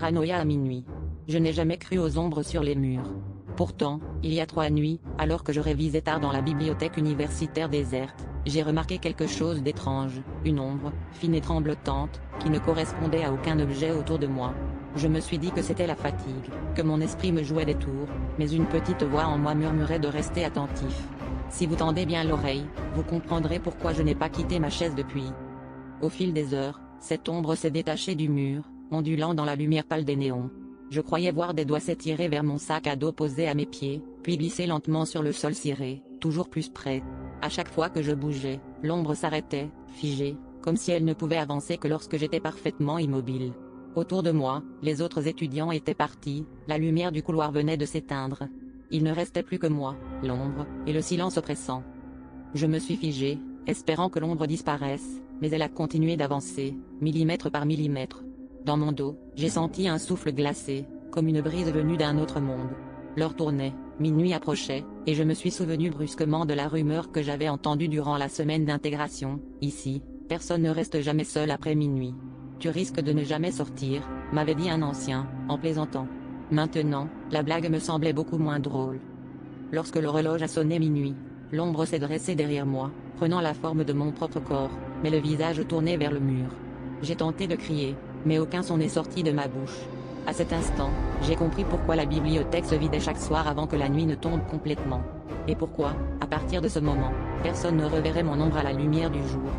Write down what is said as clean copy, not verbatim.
paranoïa à minuit. Je n'ai jamais cru aux ombres sur les murs. Pourtant, il y a 3 nuits, alors que je révisais tard dans la bibliothèque universitaire déserte, j'ai remarqué quelque chose d'étrange, une ombre, fine et tremblotante, qui ne correspondait à aucun objet autour de moi. Je me suis dit que c'était la fatigue, que mon esprit me jouait des tours, mais une petite voix en moi murmurait de rester attentif. Si vous tendez bien l'oreille, vous comprendrez pourquoi je n'ai pas quitté ma chaise depuis. Au fil des heures, cette ombre s'est détachée du mur, ondulant dans la lumière pâle des néons. Je croyais voir des doigts s'étirer vers mon sac à dos posé à mes pieds, puis glisser lentement sur le sol ciré, toujours plus près. À chaque fois que je bougeais, l'ombre s'arrêtait, figée, comme si elle ne pouvait avancer que lorsque j'étais parfaitement immobile. Autour de moi, les autres étudiants étaient partis, la lumière du couloir venait de s'éteindre. Il ne restait plus que moi, l'ombre, et le silence oppressant. Je me suis figé, espérant que l'ombre disparaisse, mais elle a continué d'avancer, millimètre par millimètre. Dans mon dos, j'ai senti un souffle glacé, comme une brise venue d'un autre monde. L'heure tournait, minuit approchait, et je me suis souvenu brusquement de la rumeur que j'avais entendue durant la semaine d'intégration. Ici, personne ne reste jamais seul après minuit. Tu risques de ne jamais sortir, m'avait dit un ancien, en plaisantant. Maintenant, la blague me semblait beaucoup moins drôle. Lorsque l'horloge a sonné minuit, l'ombre s'est dressée derrière moi, prenant la forme de mon propre corps, mais le visage tourné vers le mur. J'ai tenté de crier, mais aucun son n'est sorti de ma bouche. À cet instant, j'ai compris pourquoi la bibliothèque se vidait chaque soir avant que la nuit ne tombe complètement. Et pourquoi, à partir de ce moment, personne ne reverrait mon ombre à la lumière du jour.